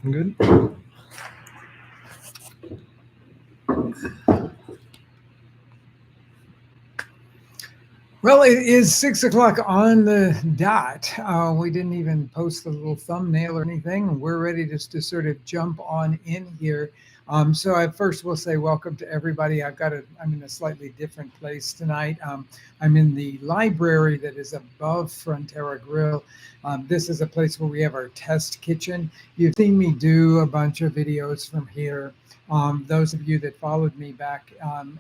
Good. Well, it is 6 o'clock on the dot. We didn't even post a little thumbnail or anything. We're ready to sort of jump on in here. So I first will say welcome to everybody. I'm in a slightly different place tonight. I'm in the library that is above Frontera Grill. This is a place where we have our test kitchen. You've seen me do a bunch of videos from here. Those of you that followed me back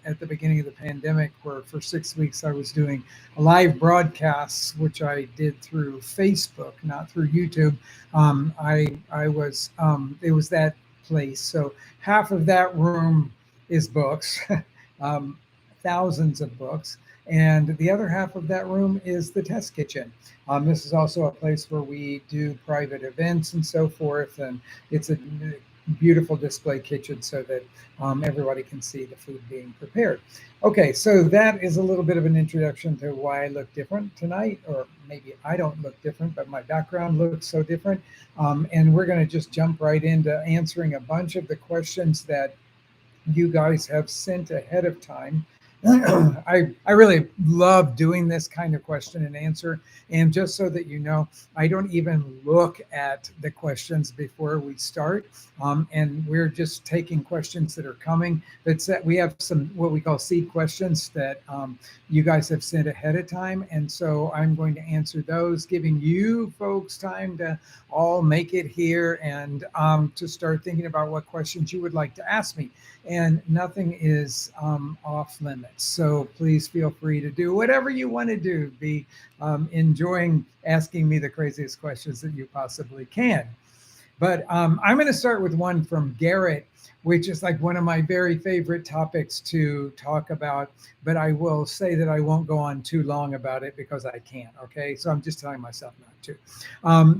at the beginning of the pandemic, where for 6 weeks I was doing live broadcasts, which I did through Facebook, not through YouTube. I was it was that place. So half of that room is books, um, thousands of books, and the other half of that room is the test kitchen. This is also a place where we do private events and so forth, and it's a beautiful display kitchen so that everybody can see the food being prepared. Okay, so that is a little bit of an introduction to why I look different tonight, or maybe I don't look different, but my background looks so different. And we're going to just jump right into answering a bunch of the questions that you guys have sent ahead of time. I really love doing this kind of question and answer. And just so that you know, I don't even look at the questions before we start. And we're just taking questions that are coming. We have some what we call seed questions that you guys have sent ahead of time. And so I'm going to answer those, giving you folks time to all make it here and to start thinking about what questions you would like to ask me. And nothing is off limits. So please feel free to do whatever you want to do. Be enjoying asking me the craziest questions that you possibly can. But I'm going to start with one from Garrett, which is like one of my very favorite topics to talk about. But I will say that I won't go on too long about it because I can't. Okay, so I'm just telling myself not to.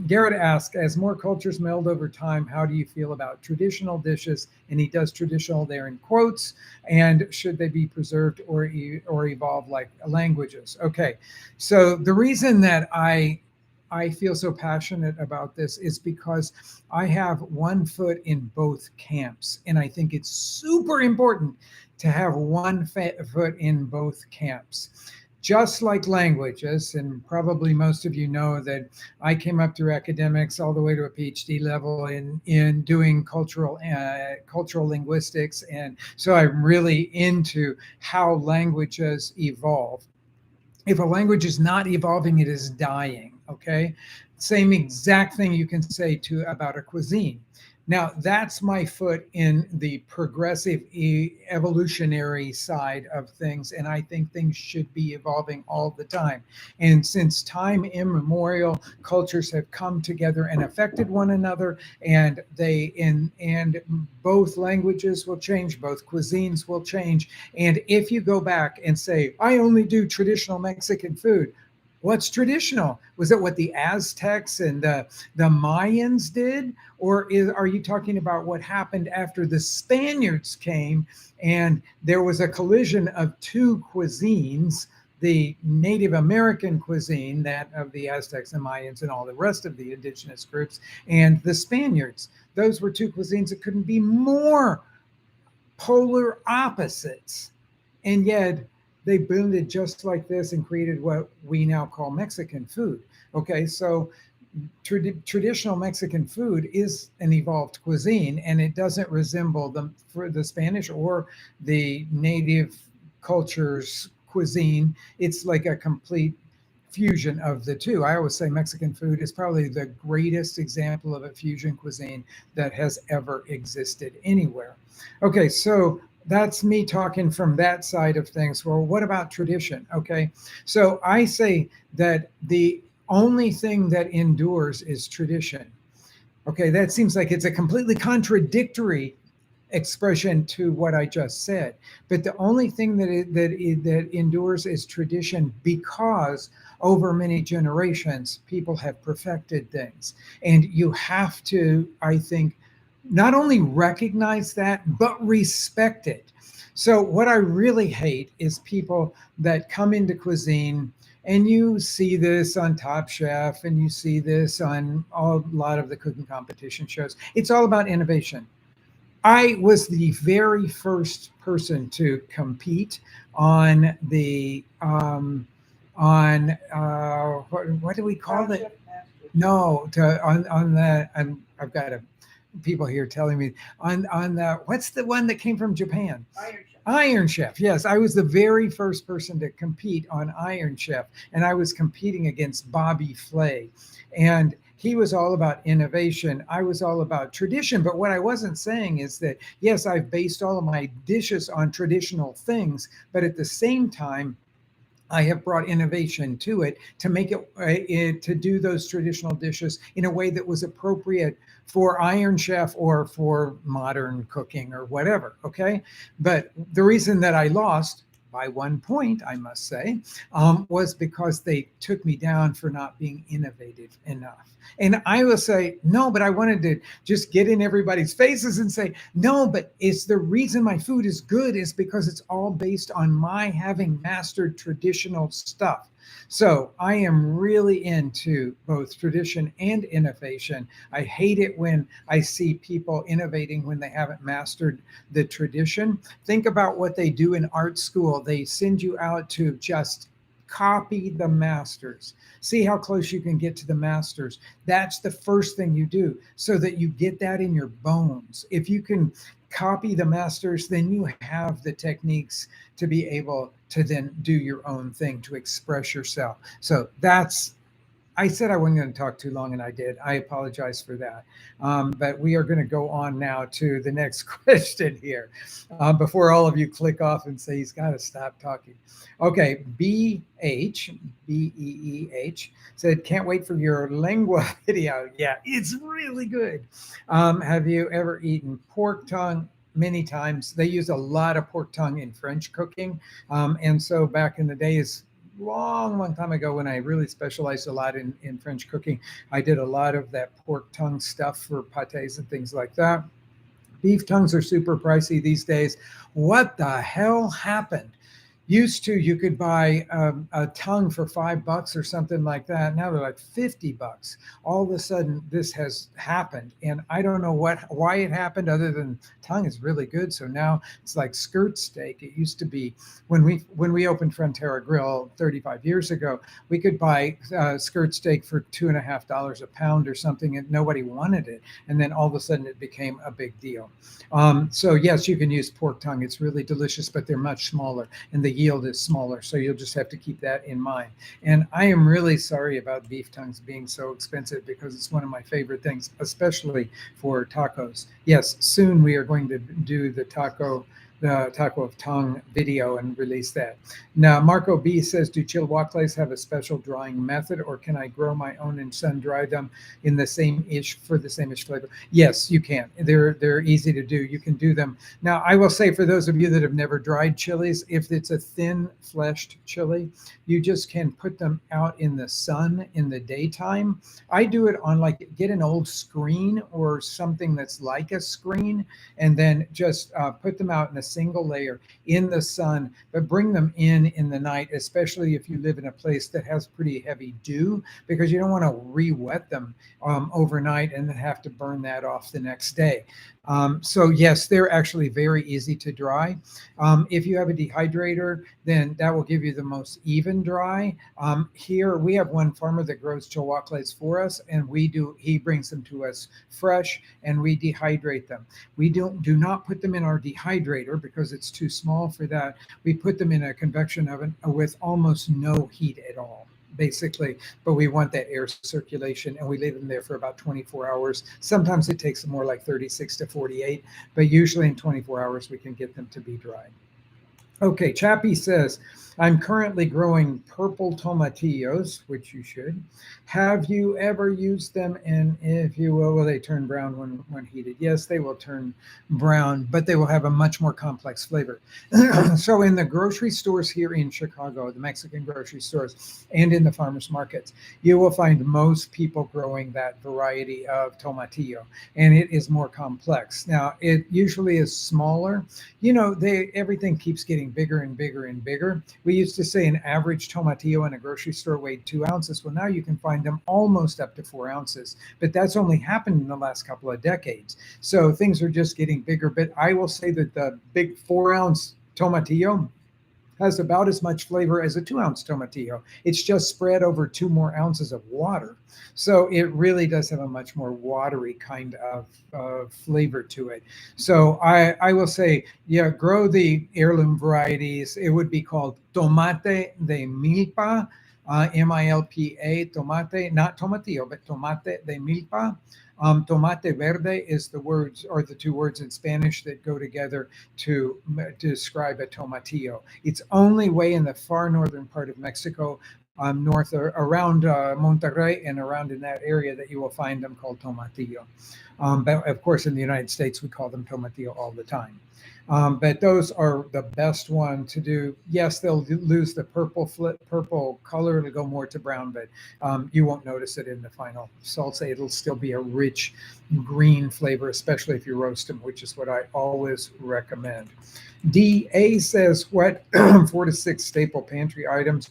Garrett asks, as more cultures meld over time, how do you feel about traditional dishes? And he does traditional there in quotes. And should they be preserved or evolve like languages? Okay, so the reason that I feel so passionate about this is because I have one foot in both camps. And I think it's super important to have one foot in both camps. Just like languages, and probably most of you know that I came up through academics all the way to a PhD level in doing cultural linguistics, and so I'm really into how languages evolve. If a language is not evolving, it is dying. Okay, same exact thing you can say to about a cuisine. Now that's my foot in the progressive evolutionary side of things, and I think things should be evolving all the time. And since time immemorial, cultures have come together and affected one another, and and both languages will change, both cuisines will change. And if you go back and say, I only do traditional Mexican food, what's traditional? Was it what the Aztecs and the Mayans did? Are you talking about what happened after the Spaniards came and there was a collision of two cuisines, the Native American cuisine, that of the Aztecs and Mayans and all the rest of the indigenous groups, and the Spaniards? Those were two cuisines that couldn't be more polar opposites. And yet they blended just like this and created what we now call Mexican food. Okay, so traditional Mexican food is an evolved cuisine, and it doesn't resemble the Spanish or the native culture's cuisine. It's like a complete fusion of the two. I always say Mexican food is probably the greatest example of a fusion cuisine that has ever existed anywhere. Okay, so that's me talking from that side of things. Well, what about tradition? Okay, so I say that the only thing that endures is tradition. Okay, that seems like it's a completely contradictory expression to what I just said. But the only thing that endures is tradition, because over many generations, people have perfected things. And you have to, I think, not only recognize that, but respect it. So what I really hate is people that come into cuisine And you see this on Top Chef, and you see this on a lot of the cooking competition shows. It's all about innovation. I was the very first person to compete on the on what do we call it? No, on the, and I've got people here telling me on the, what's the one that came from Japan? Iron Chef. Yes, I was the very first person to compete on Iron Chef, and I was competing against Bobby Flay, and he was all about innovation. I was all about tradition. But what I wasn't saying is that, yes, I've based all of my dishes on traditional things, but at the same time, I have brought innovation to it to make it to do those traditional dishes in a way that was appropriate for Iron Chef or for modern cooking or whatever. Okay. But the reason that I lost by 1 point, I must say, was because they took me down for not being innovative enough. And I will say, no, but I wanted to just get in everybody's faces and say, no, but it's the reason my food is good is because it's all based on my having mastered traditional stuff. So I am really into both tradition and innovation. I hate it when I see people innovating when they haven't mastered the tradition. Think about what they do in art school. They send you out to just copy the masters. See how close you can get to the masters. That's the first thing you do so that you get that in your bones. If you can copy the masters, then you have the techniques to be able to then do your own thing to express yourself. So that's, I said I wasn't going to talk too long, and I did. I apologize for that. But we are going to go on now to the next question here before all of you click off and say he's got to stop talking. Okay, BEEH said, can't wait for your lengua video. Yeah, it's really good. Have you ever eaten pork tongue? Many times. They use a lot of pork tongue in French cooking. And so back in the days, long time ago, when I really specialized a lot in French cooking, I did a lot of that pork tongue stuff for pâtés and things like that. Beef tongues are super pricey these days. What the hell happened? Used to, you could buy a tongue for $5 or something like that. Now they're like $50. All of a sudden, this has happened, and I don't know why it happened, other than tongue is really good. So now it's like skirt steak. It used to be when we opened Frontera Grill 35 years ago, we could buy skirt steak for $2.50 a pound or something, and nobody wanted it. And then all of a sudden, it became a big deal. So yes, you can use pork tongue. It's really delicious, but they're much smaller, and the yield is smaller. So you'll just have to keep that in mind. And I am really sorry about beef tongues being so expensive, because it's one of my favorite things, especially for tacos. Yes, soon we are going to do the taco of tongue video and release that. Now, Marco B says, do chilaquiles have a special drying method, or can I grow my own and sun dry them in the same ish for the same ish flavor? Yes, you can. They're easy to do. You can do them. Now, I will say, for those of you that have never dried chilies, if it's a thin fleshed chili, you just can put them out in the sun in the daytime. I do it on, like, get an old screen or something that's like a screen, and then just put them out in a single layer in the sun, but bring them in the night, especially if you live in a place that has pretty heavy dew, because you don't want to re-wet them overnight and then have to burn that off the next day. So yes, they're actually very easy to dry. If you have a dehydrator, then that will give you the most even dry. Here we have one farmer that grows chilaquiles for us, and he brings them to us fresh, and we dehydrate them. We do not put them in our dehydrator because it's too small for that. We put them in a convection oven with almost no heat at all, basically, but we want that air circulation, and we leave them there for about 24 hours. Sometimes it takes more like 36 to 48, but usually in 24 hours we can get them to be dried. Okay, Chappie says, I'm currently growing purple tomatillos, which you should. Have you ever used them? And if you will they turn brown when heated? Yes, they will turn brown, but they will have a much more complex flavor. So in the grocery stores here in Chicago, the Mexican grocery stores, and in the farmers markets, you will find most people growing that variety of tomatillo, and it is more complex. Now, it usually is smaller. Everything keeps getting bigger and bigger and bigger. We used to say an average tomatillo in a grocery store weighed 2 ounces. Well, now you can find them almost up to 4 ounces, but that's only happened in the last couple of decades. So things are just getting bigger. But I will say that the big 4 ounce tomatillo has about as much flavor as a 2 ounce tomatillo. It's just spread over 2 more ounces of water. So it really does have a much more watery kind of flavor to it. So I will say, yeah, grow the heirloom varieties. It would be called tomate de milpa, MILPA, tomate, not tomatillo, but tomate de milpa. Tomate verde is the words, or the two words in Spanish that go together to describe a tomatillo. It's only way in the far northern part of Mexico, north around Monterrey and around in that area, that you will find them called tomatillo. But of course, in the United States, we call them tomatillo all the time. But those are the best one to do. Yes, they'll lose the purple color. It'll go more to brown, but you won't notice it in the final salsa. It'll still be a rich green flavor, especially if you roast them, which is what I always recommend. DA says, what 4 to 6 staple pantry items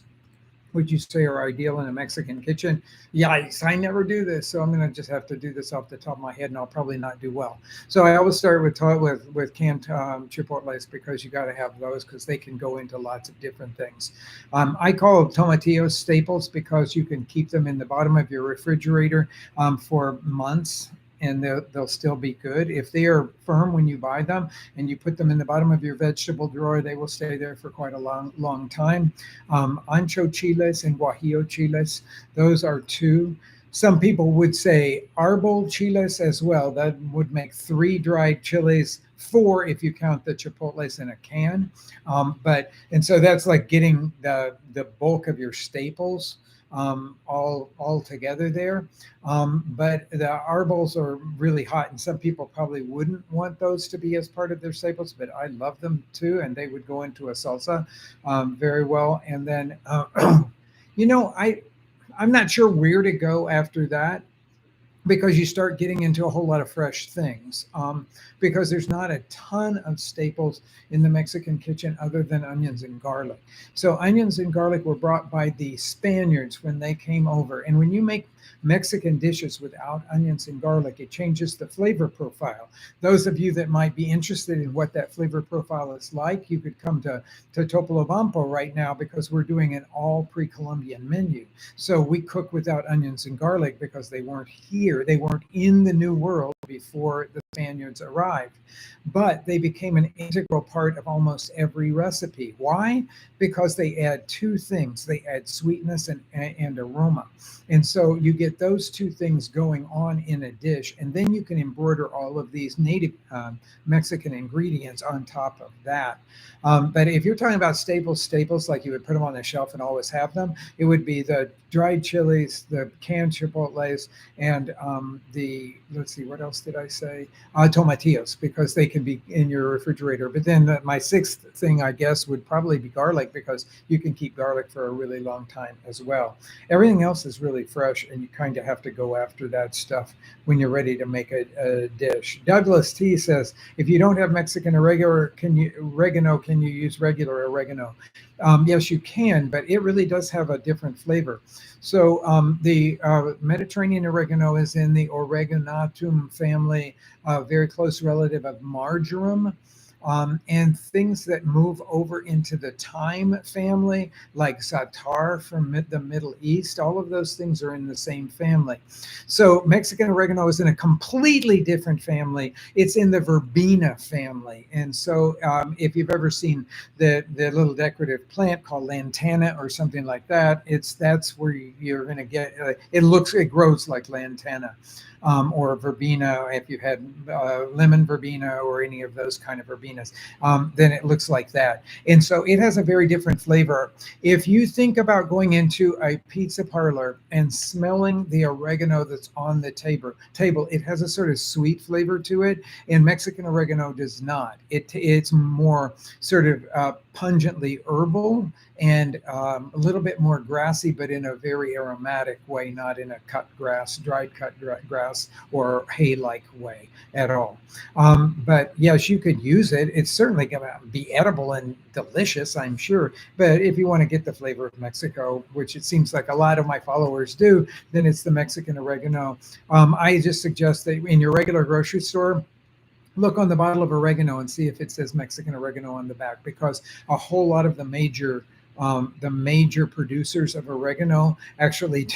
would you say are ideal in a Mexican kitchen? Yikes, I never do this, so I'm going to just have to do this off the top of my head, and I'll probably not do well. So I always start with canned chipotles, because you got to have those, because they can go into lots of different things. I call tomatillos staples because you can keep them in the bottom of your refrigerator for months, and they'll still be good. If they are firm when you buy them and you put them in the bottom of your vegetable drawer, they will stay there for quite a long time. Ancho chiles and guajillo chiles, those are two. Some people would say arbol chiles as well. That would make 3 dried chilies, 4 if you count the chipotles in a can. And so that's like getting the bulk of your staples all together there. But the arbols are really hot, and some people probably wouldn't want those to be as part of their staples, but I love them too, and they would go into a salsa very well. And then, I'm not sure where to go after that, because you start getting into a whole lot of fresh things, because there's not a ton of staples in the Mexican kitchen other than onions and garlic. So onions and garlic were brought by the Spaniards when they came over. And when you make Mexican dishes without onions and garlic, it changes the flavor profile. Those of you that might be interested in what that flavor profile is like, you could come to Topolobampo right now, because we're doing an all pre-Columbian menu. So we cook without onions and garlic because they weren't here. They weren't in the New World before the Spaniards arrived, but they became an integral part of almost every recipe. Why? Because they add 2 things. They add sweetness and aroma. And so you get those 2 things going on in a dish, and then you can embroider all of these native Mexican ingredients on top of that. But if you're talking about staples, like you would put them on the shelf and always have them, it would be the dried chilies, the canned chipotles, and let's see, what else did I say? Tomatillos, because they can be in your refrigerator. But then my 6th thing, I guess, would probably be garlic, because you can keep garlic for a really long time as well. Everything else is really fresh, and you kind of have to go after that stuff when you're ready to make a dish. Douglas T says, if you don't have Mexican oregano, can you use regular oregano? Yes, you can, but it really does have a different flavor. So the Mediterranean oregano is in the oreganatum family, a very close relative of marjoram. And things that move over into the thyme family, like za'atar from the Middle East, all of those things are in the same family. So Mexican oregano is in a completely different family. It's in the verbena family. And so if you've ever seen the little decorative plant called lantana or something like that, that's where you're going to get, it grows like lantana. Or verbena, if you had lemon verbena or any of those kind of verbenas, then it looks like that. And so it has a very different flavor. If you think about going into a pizza parlor and smelling the oregano that's on the table, it has a sort of sweet flavor to it, and Mexican oregano does not. It's more sort of pungently herbal and a little bit more grassy, but in a very aromatic way, not in a dried cut grass or hay-like way at all. But yes, you could use it. It's certainly going to be edible and delicious, I'm sure. But if you want to get the flavor of Mexico, which it seems like a lot of my followers do, then it's the Mexican oregano. I just suggest that in your regular grocery store, look on the bottle of oregano and see if it says Mexican oregano on the back, because a whole lot of the major producers of oregano actually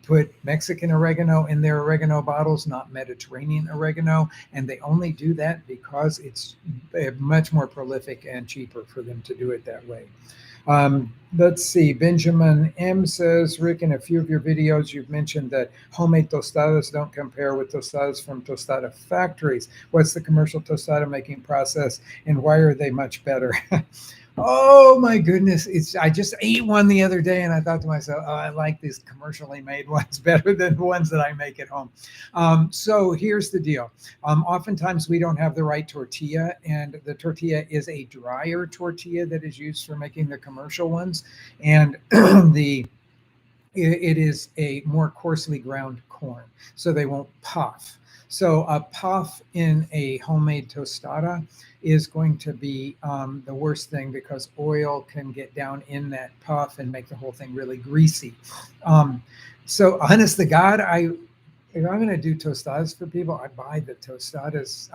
put Mexican oregano in their oregano bottles, not Mediterranean oregano, and they only do that because it's much more prolific and cheaper for them to do it that way. Let's see. Benjamin M says, Rick, in a few of your videos, you've mentioned that homemade tostadas don't compare with tostadas from tostada factories. What's the commercial tostada making process, and why are they much better? Oh my goodness. I just ate one the other day and I thought to myself, oh, I like these commercially made ones better than the ones that I make at home. So here's the deal. Oftentimes we don't have the right tortilla, and the tortilla is a drier tortilla that is used for making the commercial ones. And it is a more coarsely ground corn, so they won't puff. So a puff in a homemade tostada is going to be the worst thing, because oil can get down in that puff and make the whole thing really greasy. So honest to God, if I'm going to do tostadas for people, I buy the tostadas.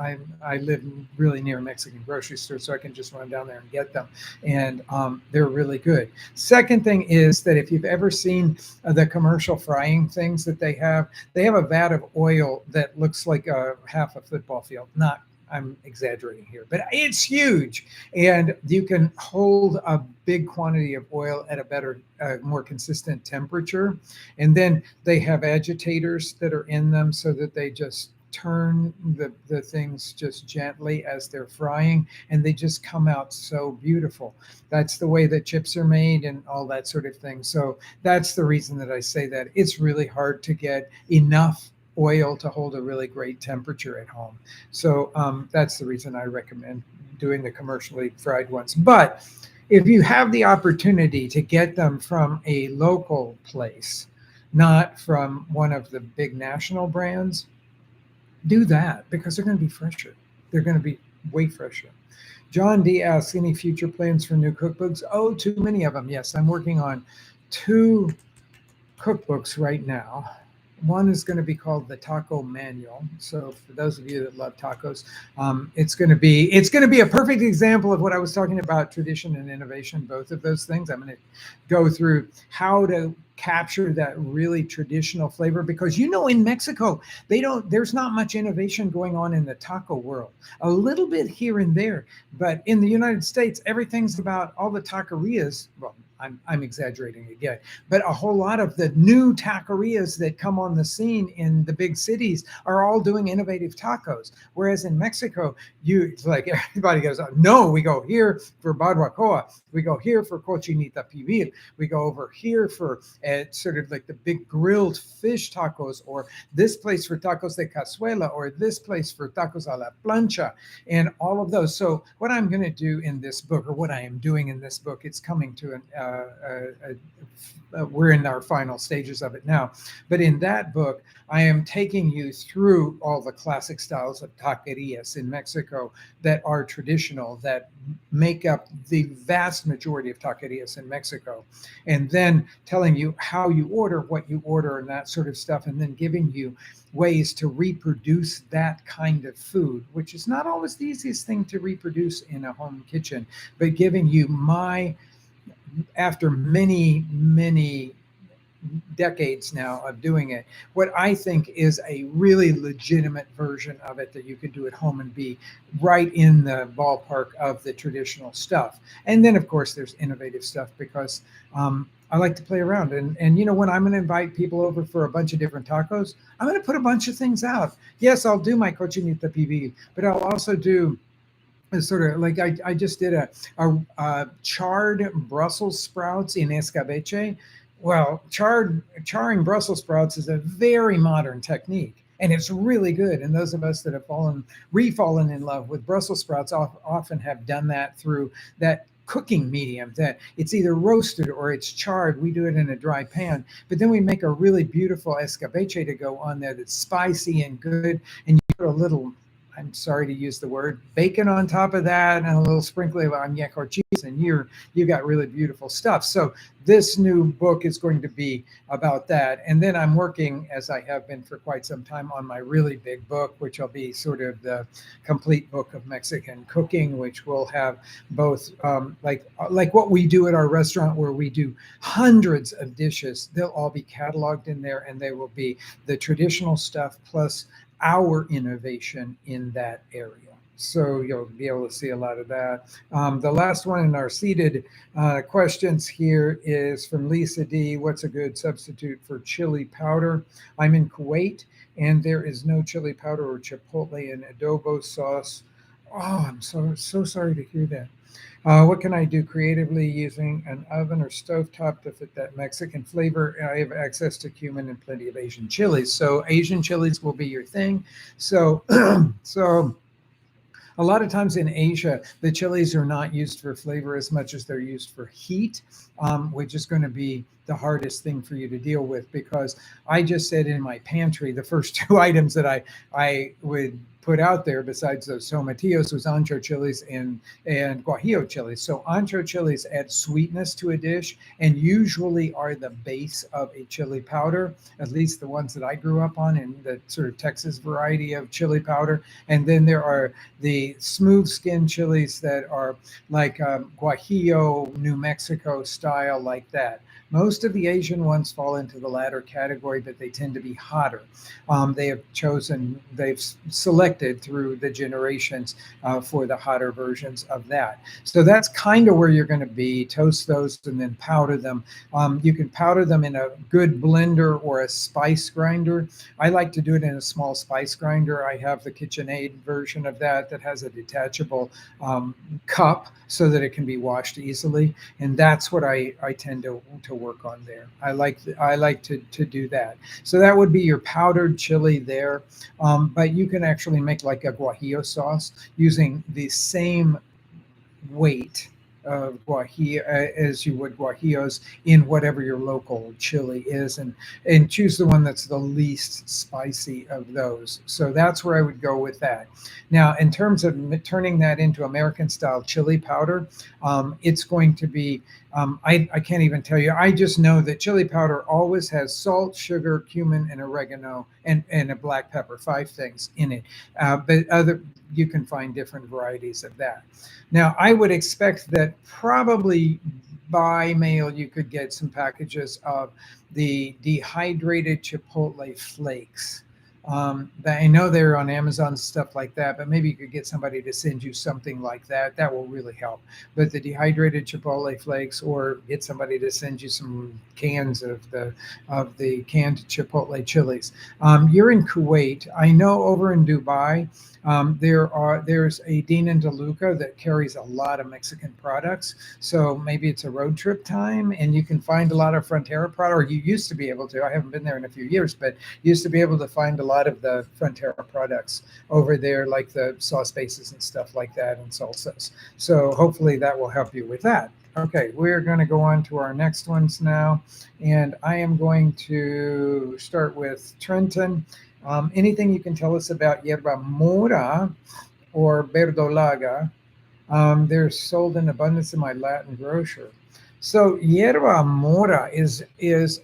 I live really near a Mexican grocery store, so I can just run down there and get them. And they're really good. Second thing is that if you've ever seen the commercial frying things that they have a vat of oil that looks like half a football field. I'm exaggerating here, but it's huge. And you can hold a big quantity of oil at a better, more consistent temperature. And then they have agitators that are in them so that they just turn the things just gently as they're frying, and they just come out so beautiful. That's the way that chips are made and all that sort of thing. So that's the reason that I say that. It's really hard to get enough oil to hold a really great temperature at home. So that's the reason I recommend doing the commercially fried ones. But if you have the opportunity to get them from a local place, not from one of the big national brands, do that, because they're going to be fresher. They're going to be way fresher. John D asks, any future plans for new cookbooks? Oh, too many of them. Yes, I'm working on 2 cookbooks right now. One is going to be called the Taco Manual. So for those of you that love tacos, it's going to be a perfect example of what I was talking about, tradition and innovation, both of those things. I'm going to go through how to capture that really traditional flavor, because in Mexico there's not much innovation going on in the taco world. A little bit here and there, but in the United States, everything's about all the taquerias. Well, I'm exaggerating again, but a whole lot of the new taquerias that come on the scene in the big cities are all doing innovative tacos. Whereas in Mexico, it's like everybody goes, no, we go here for barbacoa, we go here for cochinita pibil, we go over here for sort of like the big grilled fish tacos, or this place for tacos de cazuela, or this place for tacos a la plancha, and all of those. So what I'm going to do in this book, or what I am doing in this book, it's coming to we're in our final stages of it now. But in that book, I am taking you through all the classic styles of taquerias in Mexico that are traditional, that make up the vast majority of taquerias in Mexico, and then telling you how you order, what you order, and that sort of stuff, and then giving you ways to reproduce that kind of food, which is not always the easiest thing to reproduce in a home kitchen, but giving you after many decades now of doing it, what I think is a really legitimate version of it that you could do at home and be right in the ballpark of the traditional stuff. And then, of course, there's innovative stuff, because I like to play around. And when I'm going to invite people over for a bunch of different tacos, I'm going to put a bunch of things out. Yes, I'll do my cochinita pibil, but I'll also do sort of like I just did a charred Brussels sprouts in escabeche. Well, charring Brussels sprouts is a very modern technique, and it's really good. And those of us that have refallen in love with Brussels sprouts often have done that through that cooking medium that it's either roasted or it's charred. We do it in a dry pan, but then we make a really beautiful escabeche to go on there that's spicy and good. And you put a little, I'm sorry to use the word, bacon on top of that and a little sprinkle of agnac or cheese, and you got really beautiful stuff. So this new book is going to be about that. And then I'm working, as I have been for quite some time, on my really big book, which will be sort of the complete book of Mexican cooking, which will have both like what we do at our restaurant, where we do hundreds of dishes. They'll all be cataloged in there, and they will be the traditional stuff plus our innovation in that area. So you'll be able to see a lot of that. The last one in our seated questions here is from Lisa D. What's a good substitute for chili powder? I'm in Kuwait, and there is no chili powder or chipotle in adobo sauce. Oh, I'm so sorry to hear that. What can I do creatively using an oven or stovetop to fit that Mexican flavor? I have access to cumin and plenty of Asian chilies. So Asian chilies will be your thing. So, so a lot of times in Asia, the chilies are not used for flavor as much as they're used for heat, which is going to be the hardest thing for you to deal with, because I just said in my pantry, the first two items that I would put out there besides those tomatillos was ancho chilies and guajillo chilies. So ancho chilies add sweetness to a dish and usually are the base of a chili powder, at least the ones that I grew up on in the sort of Texas variety of chili powder. And then there are the smooth skin chilies that are like guajillo, New Mexico style, like that. Most of the Asian ones fall into the latter category, but they tend to be hotter. They've selected through the generations for the hotter versions of that. So that's kind of where you're going to be. Toast those and then powder them. You can powder them in a good blender or a spice grinder. I like to do it in a small spice grinder. I have the KitchenAid version of that has a detachable cup so that it can be washed easily. And that's what I tend to work on there. I like to do that. So that would be your powdered chili there. But you can actually make like a guajillo sauce using the same weight of guajillo as you would guajillos in whatever your local chili is, and choose the one that's the least spicy of those. So that's where I would go with that. Now, in terms of turning that into American style chili powder, it's going to be I can't even tell you. I just know that chili powder always has salt, sugar, cumin, and oregano, and a black pepper, 5 things in it. But you can find different varieties of that. Now, I would expect that probably by mail you could get some packages of the dehydrated chipotle flakes. I know they're on Amazon, stuff like that, but maybe you could get somebody to send you something like that. That will really help. But the dehydrated chipotle flakes, or get somebody to send you some cans of the canned chipotle chilies. You're in Kuwait. I know over in Dubai, there's a Dean and DeLuca that carries a lot of Mexican products. So maybe it's a road trip time and you can find a lot of Frontera product, or you used to be able to. I haven't been there in a few years, but used to be able to find a lot of the Frontera products over there, like the sauce bases and stuff like that, and salsas. So hopefully that will help you with that. Okay, we're going to go on to our next ones now. And I am going to start with Trenton. Anything you can tell us about yerba mora or verdolaga? They're sold in abundance in my Latin grocer. So yerba mora is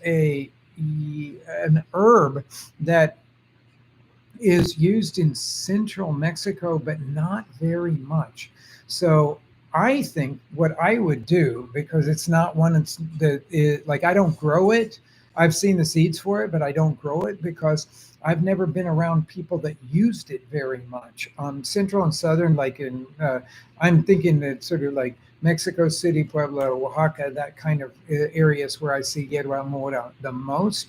an herb that is used in central Mexico, but not very much. So I think what I would do, because it's not one that like I don't grow it. I've seen the seeds for it, but I don't grow it because I've never been around people that used it very much. Central and southern, like I'm thinking that sort of like Mexico City, Puebla, Oaxaca, that kind of areas where I see yerba mora the most.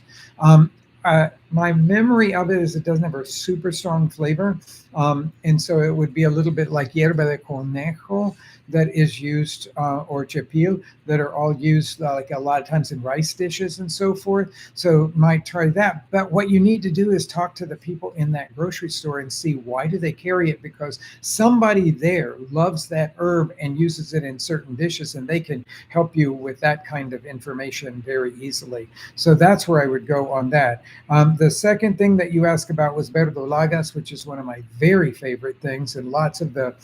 My memory of it is it doesn't have a super strong flavor. And so it would be a little bit like hierba de conejo that is used, or chipil, that are all used like a lot of times in rice dishes and so forth. So might try that. But what you need to do is talk to the people in that grocery store and see why do they carry it, because somebody there loves that herb and uses it in certain dishes, and they can help you with that kind of information very easily. So that's where I would go on that. The second thing that you asked about was verdolagas, which is one of my very favorite things, and lots of the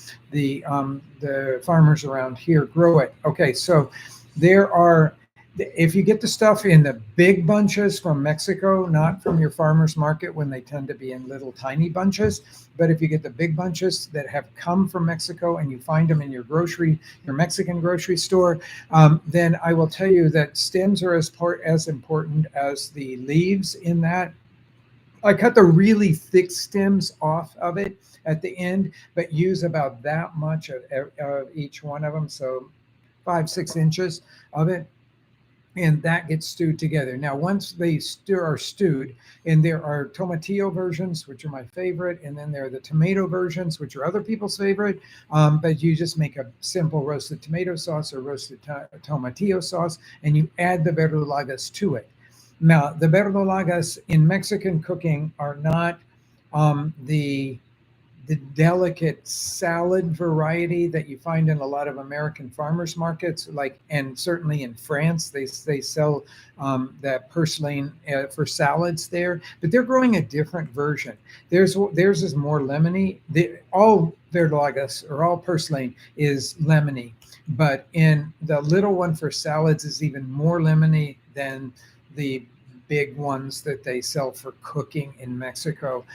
farmers around here grow it. Okay, so there are, if you get the stuff in the big bunches from Mexico, not from your farmer's market when they tend to be in little tiny bunches, but if you get the big bunches that have come from Mexico and you find them in your Mexican grocery store, then I will tell you that stems are as important as the leaves in that. I cut the really thick stems off of it at the end, but use about that much of each one of them. So 5, 6 inches of it, and that gets stewed together. Now, once they are stewed, and there are tomatillo versions, which are my favorite, and then there are the tomato versions, which are other people's favorite. But you just make a simple roasted tomato sauce or roasted tomatillo sauce, and you add the verdolagas to it. Now, the verdolagas in Mexican cooking are not the delicate salad variety that you find in a lot of American farmers markets, like, and certainly in France, they sell that purslane for salads there, but they're growing a different version. Theirs is more lemony. All verdolagas or all purslane is lemony, but in the little one for salads is even more lemony than the big ones that they sell for cooking in Mexico.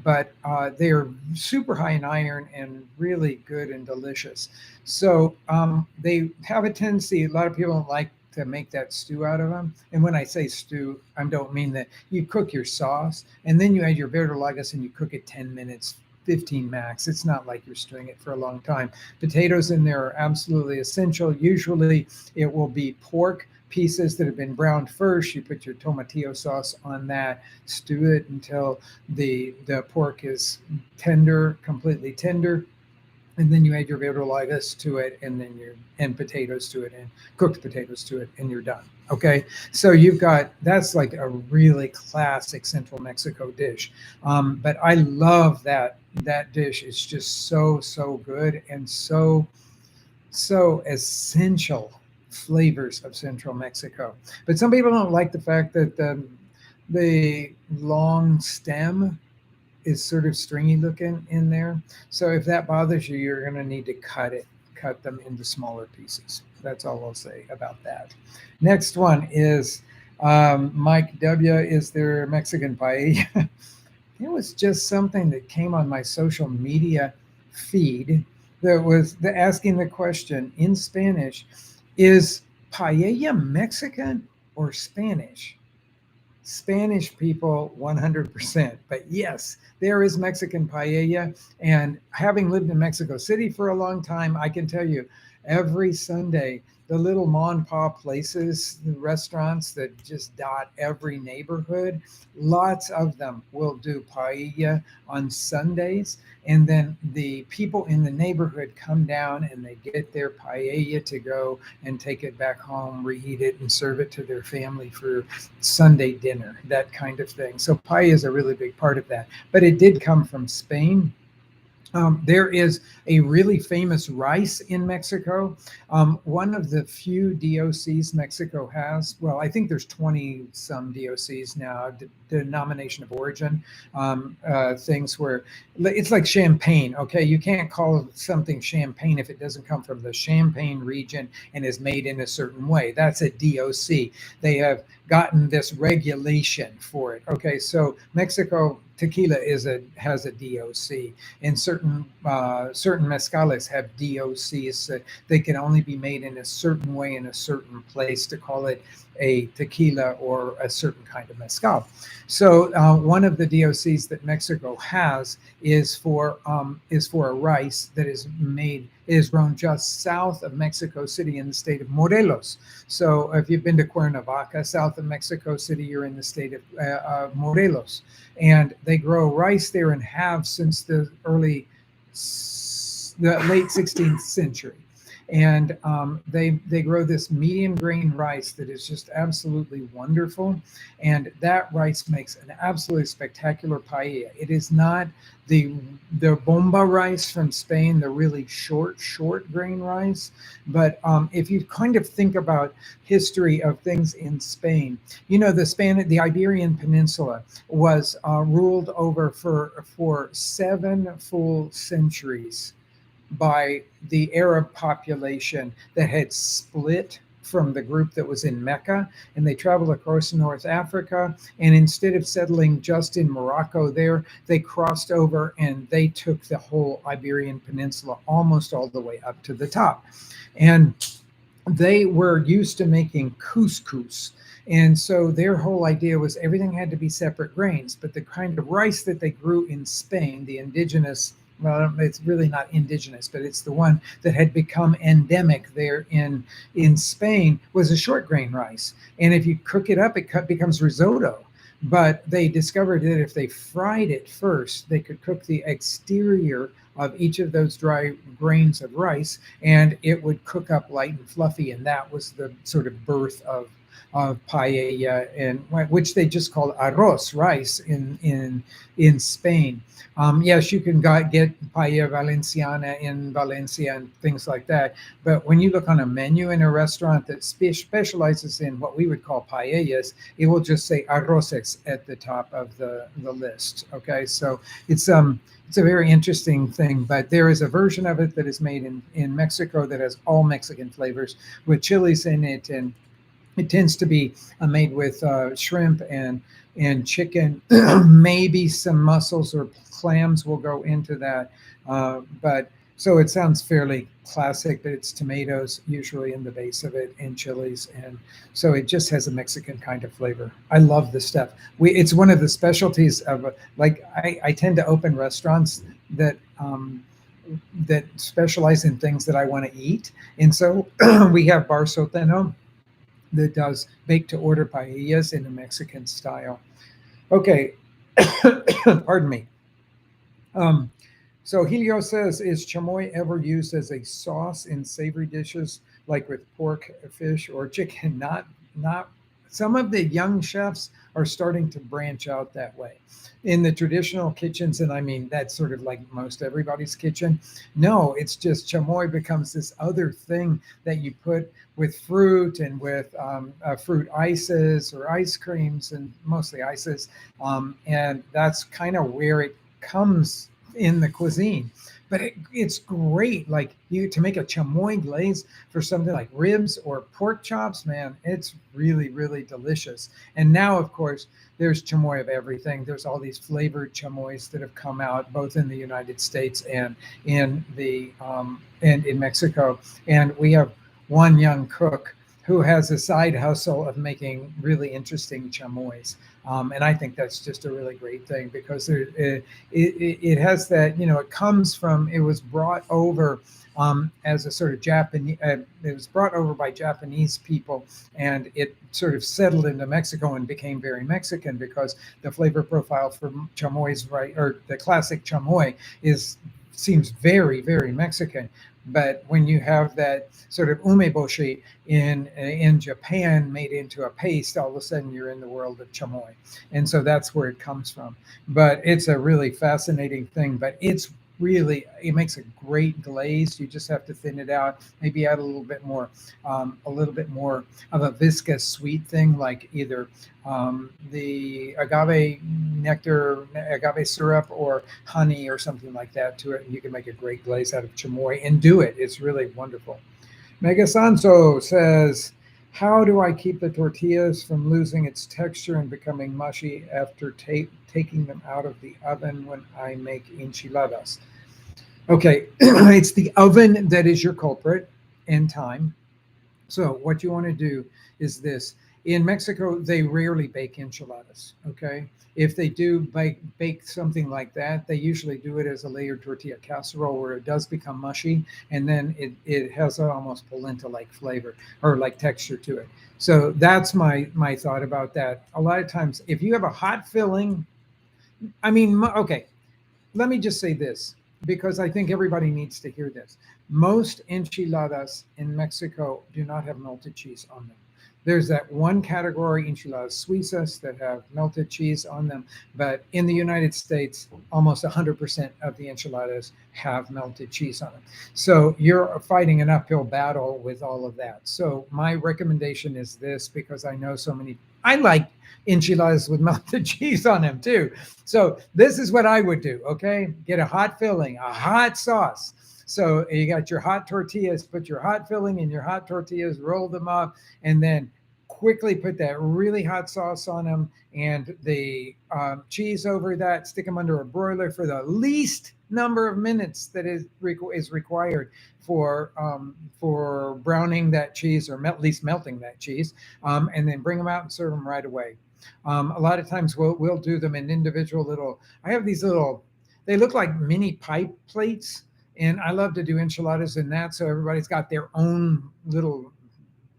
But they are super high in iron and really good and delicious. So they have a tendency, a lot of people don't like to make that stew out of them. And when I say stew, I don't mean that. You cook your sauce and then you add your verdolagas and you cook it 10 minutes, 15 max. It's not like you're stewing it for a long time. Potatoes in there are absolutely essential. Usually it will be pork pieces that have been browned first. You put your tomatillo sauce on that, stew it until the pork is tender, completely tender, and then you add your verdolagas to it, and then and potatoes to it, and cooked potatoes to it, and you're done. Okay, so that's like a really classic Central Mexico dish. But I love that dish. It's just so good and so essential flavors of Central Mexico. But some people don't like the fact that the long stem is sort of stringy looking in there. So if that bothers you, you're going to need to cut them into smaller pieces. That's all I'll say about that. Next one is Mike W. Is there Mexican paella? It was just something that came on my social media feed that was asking the question in Spanish, is paella Mexican or Spanish? Spanish people 100%, but yes, there is Mexican paella. And having lived in Mexico City for a long time, I can tell you every Sunday, the little mom and pop places, the restaurants that just dot every neighborhood, lots of them will do paella on Sundays. And then the people in the neighborhood come down and they get their paella to go and take it back home, reheat it, and serve it to their family for Sunday dinner, that kind of thing. So paella is a really big part of that. But it did come from Spain. There is a really famous rice in Mexico. One of the few DOCs Mexico has, well, I think there's 20 some DOCs now, denomination of origin, things where it's like champagne. Okay, you can't call something champagne if it doesn't come from the Champagne region and is made in a certain way. That's a DOC. They have gotten this regulation for it. Okay, so Mexico tequila has a DOC, and certain mezcales have DOCs. They can only be made in a certain way in a certain place to call it a tequila or a certain kind of mezcal. So one of the DOCs that Mexico has is for a rice that is grown just south of Mexico City in the state of Morelos. So if you've been to Cuernavaca, south of Mexico City, you're in the state of Morelos, and they grow rice there and have since the late 16th century. And they grow this medium grain rice that is just absolutely wonderful, and that rice makes an absolutely spectacular paella. It is not the bomba rice from Spain, the really short grain rice, but if you kind of think about history of things in Spain, the Iberian Peninsula was ruled over for 7 full centuries by the Arab population that had split from the group that was in Mecca, and they traveled across North Africa, and instead of settling just in Morocco there, they crossed over and they took the whole Iberian Peninsula almost all the way up to the top. And they were used to making couscous. And so their whole idea was everything had to be separate grains, but the kind of rice that they grew in Spain, the indigenous, well, it's really not indigenous, but it's the one that had become endemic there in Spain, was a short grain rice. And if you cook it up, it becomes risotto. But they discovered that if they fried it first, they could cook the exterior of each of those dry grains of rice, and it would cook up light and fluffy. And that was the sort of birth of paella, and which they just called arroz, rice in Spain. Yes, you can get paella valenciana in Valencia and things like that. But when you look on a menu in a restaurant that specializes in what we would call paellas, it will just say arroces at the top of the list. Okay, so it's a very interesting thing. But there is a version of it that is made in Mexico that has all Mexican flavors with chilies in it, and it tends to be made with shrimp and chicken. Maybe some mussels or clams will go into that. But so it sounds fairly classic, but it's tomatoes usually in the base of it and chilies. And so it just has a Mexican kind of flavor. I love this stuff. It's one of the specialties of, like, I tend to open restaurants that specialize in things that I want to eat. And so we have Bar Soteno that does bake to order paellas in a Mexican style. Okay, pardon me. So Helio says, is chamoy ever used as a sauce in savory dishes like with pork, fish, or chicken? Not. Some of the young chefs are starting to branch out that way. In the traditional kitchens, and I mean that's sort of like most everybody's kitchen, no, it's just chamoy becomes this other thing that you put with fruit and with fruit ices or ice creams, and mostly ices, and that's kind of where it comes in the cuisine. But it's great, like to make a chamoy glaze for something like ribs or pork chops, man, it's really, really delicious. And now, of course, there's chamoy of everything. There's all these flavored chamoys that have come out both in the United States and in Mexico. And we have one young cook who has a side hustle of making really interesting chamoys. And I think that's just a really great thing, because it has that, it was brought over as a sort of Japanese, it was brought over by Japanese people, and it sort of settled into Mexico and became very Mexican, because the flavor profile for chamoys, right, or the classic chamoy seems very, very Mexican. But when you have that sort of umeboshi in Japan made into a paste, all of a sudden you're in the world of chamoy. And so that's where it comes from. But it's a really fascinating thing. But it makes a great glaze. You just have to thin it out, maybe add a little bit more of a viscous sweet thing, like either the agave nectar, agave syrup, or honey or something like that to it. And you can make a great glaze out of chamoy and do it. It's really wonderful. Mega Sanso says, How do I keep the tortillas from losing its texture and becoming mushy after taking them out of the oven when I make enchiladas? Okay, it's the oven that is your culprit and time. So what you want to do is this. In Mexico, they rarely bake enchiladas. Okay, if they do bake something like that, they usually do it as a layered tortilla casserole where it does become mushy, and then it has an almost polenta like flavor or like texture to it. So that's my thought about that. A lot of times, if you have a hot filling, I mean, okay, let me just say this because I think everybody needs to hear this. Most enchiladas in Mexico do not have melted cheese on them. There's that one category, enchiladas suizas, that have melted cheese on them. But in the United States, almost 100% of the enchiladas have melted cheese on them. So you're fighting an uphill battle with all of that. So my recommendation is this because I know so many, I like enchiladas with melted cheese on them too. So this is what I would do. Okay, get a hot filling, a hot sauce. So you got your hot tortillas, put your hot filling in your hot tortillas, roll them up, and then quickly put that really hot sauce on them and the cheese over that. Stick them under a broiler for the least number of minutes that is required for browning that cheese or at least melting that cheese, and then bring them out and serve them right away. A lot of times we'll do them in individual little. I have these little. They look like mini pipe plates, and I love to do enchiladas in that. So everybody's got their own little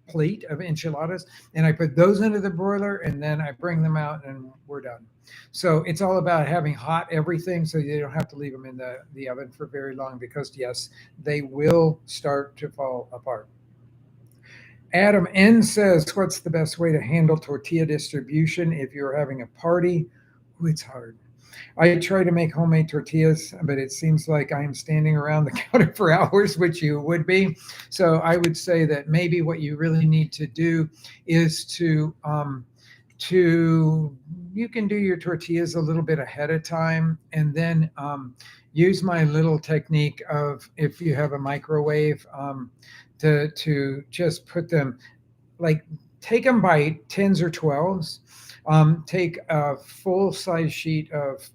plate of enchiladas, and I put those into the broiler, and then I bring them out, and we're done. So it's all about having hot everything, so you don't have to leave them in the oven for very long because yes, they will start to fall apart. Adam N says, "What's the best way to handle tortilla distribution if you're having a party?" Oh, it's hard. I try to make homemade tortillas, but it seems like I am standing around the counter for hours, which you would be. So I would say that maybe what you really need to do is to you can do your tortillas a little bit ahead of time, and then use my little technique of if you have a microwave, to just put them like take them by tens or twelves. Take a full size sheet of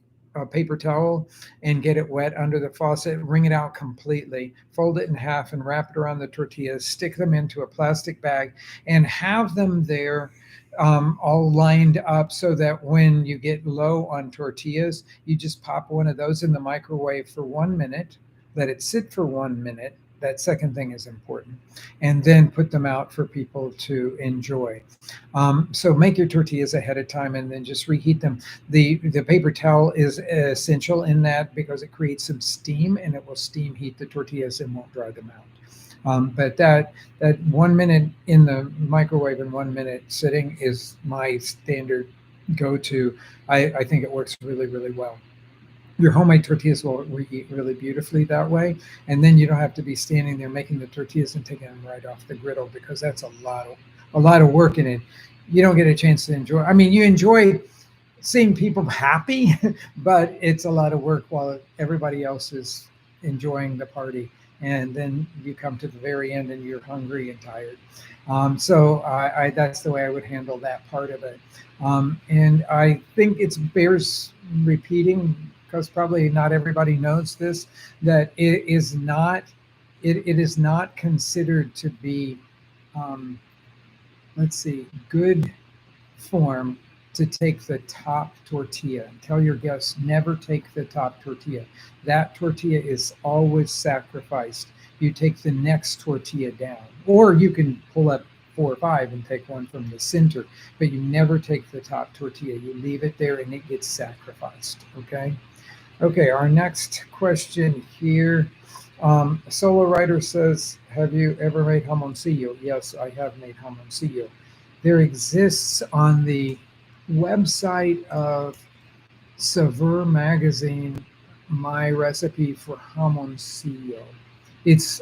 paper towel and get it wet under the faucet. Wring it out completely. Fold it in half and wrap it around the tortillas. Stick them into a plastic bag and have them there. All lined up so that when you get low on tortillas, you just pop one of those in the microwave for 1 minute, let it sit for 1 minute. That second thing is important, and then put them out for people to enjoy. So make your tortillas ahead of time, and then just reheat them. The paper towel is essential in that because it creates some steam, and it will steam heat the tortillas and won't dry them out. But that 1 minute in the microwave and 1 minute sitting is my standard go-to. I think it works really, really well. Your homemade tortillas will reheat really beautifully that way, and then you don't have to be standing there making the tortillas and taking them right off the griddle because that's a lot of work in it. You don't get a chance to enjoy. I mean, you enjoy seeing people happy, but it's a lot of work while everybody else is enjoying the party. And then you come to the very end and you're hungry and tired. So that's the way I would handle that part of it. And I think it bears repeating because probably not everybody knows this, that it is not considered to be, um, let's see, good form to take the top tortilla. Tell your guests never take the top tortilla. That tortilla is always sacrificed. You take the next tortilla down, or you can pull up 4 or 5 and take one from the center, but you never take the top tortilla. You leave it there and it gets sacrificed. Okay. Okay. Our next question here. Solo Writer says, have you ever made jamoncillo? Yes, I have made jamoncillo. There exists on the website of Saveur magazine my recipe for jamoncillo. It's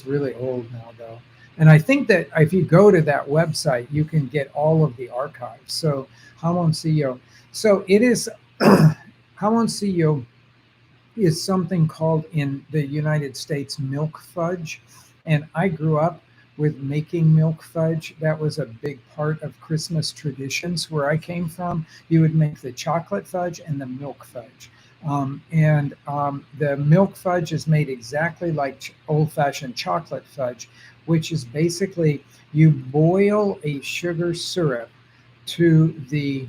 really old now though. And I think that if you go to that website, you can get all of the archives. So jamoncillo. So it is jamoncillo is something called in the United States milk fudge. And I grew up with making milk fudge. That was a big part of Christmas traditions where I came from. You would make the chocolate fudge and the milk fudge. The milk fudge is made exactly like old fashioned chocolate fudge, which is basically you boil a sugar syrup to the,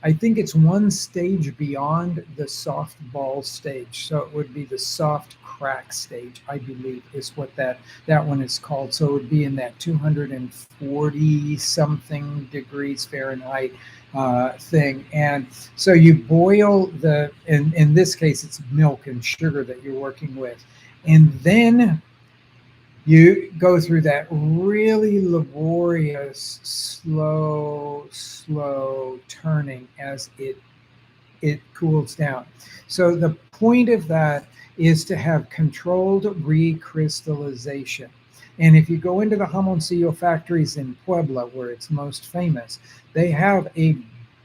I think it's one stage beyond the soft ball stage. So it would be the soft crack stage, I believe, is what that one is called. So it would be in that 240 something degrees Fahrenheit thing. And so you boil in this case, it's milk and sugar that you're working with. And then you go through that really laborious, slow turning as it cools down. So the point of that is to have controlled recrystallization. And if you go into the jamoncillo factories in Puebla, where it's most famous, they have a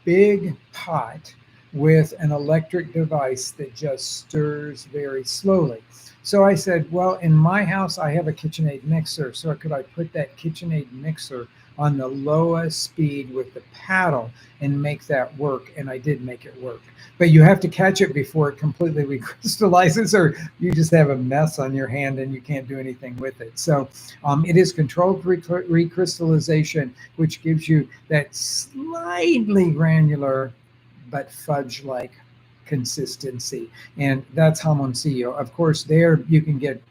big pot with an electric device that just stirs very slowly. So I said, well, in my house, I have a KitchenAid mixer. So could I put that KitchenAid mixer on the lowest speed with the paddle and make that work? And I did make it work. But you have to catch it before it completely recrystallizes, or you just have a mess on your hand and you can't do anything with it. So it is controlled recrystallization, which gives you that slightly granular but fudge-like consistency. And that's jamoncillo. Of course, there you can get,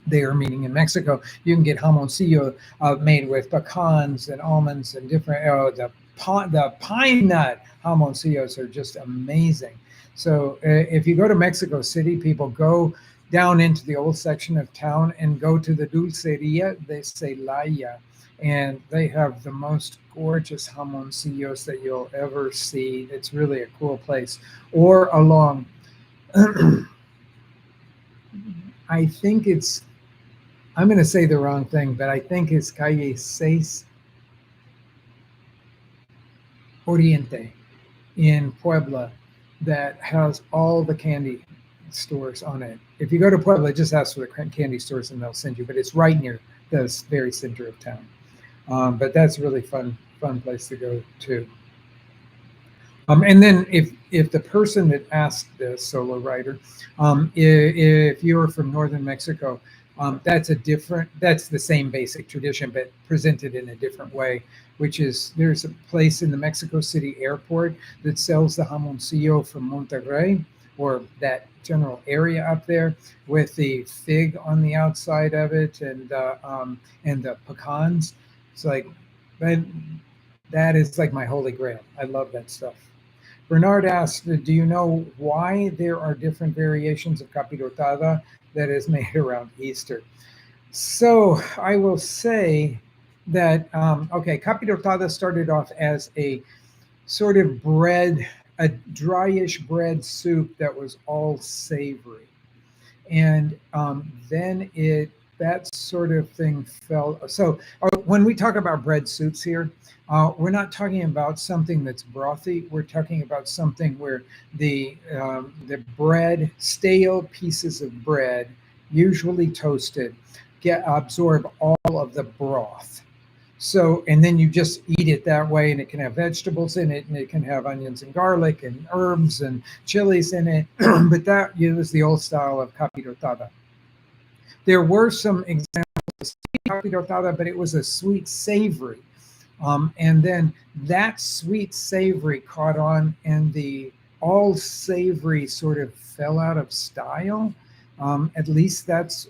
there meaning in Mexico, you can get jamoncillo made with pecans and almonds and different, the pine nut jamoncillos are just amazing. So if you go to Mexico City, people go down into the old section of town and go to the Dulceria de Celaya, and they have the most gorgeous jamoncillos that you'll ever see. It's really a cool place. Or along, I think it's, I'm going to say the wrong thing, but I think it's Calle 6 Oriente in Puebla that has all the candy stores on it. If you go to Puebla, just ask for the candy stores and they'll send you, but it's right near the very center of town. But that's a really fun place to go to. And then if the person that asked this solo writer, if you're from northern Mexico, that's the same basic tradition, but presented in a different way, which is there's a place in the Mexico City airport that sells the jamoncillo from Monterrey, or that general area up there, with the fig on the outside of it and the pecans. It's like, that is like my holy grail. I love that stuff. Bernard asked, do you know why there are different variations of capirotada that is made around Easter? So I will say that, okay, capirotada started off as a sort of bread, a dryish bread soup that was all savory. And then that sort of thing fell. So when we talk about bread soups here, we're not talking about something that's brothy. We're talking about something where the bread, stale pieces of bread, usually toasted, absorb all of the broth. So, and then you just eat it that way, and it can have vegetables in it, and it can have onions and garlic and herbs and chilies in it. But that was the old style of capirotada. There were some examples of capirotada, but it was a sweet savory. And then that sweet savory caught on, and the all savory sort of fell out of style. At least that's,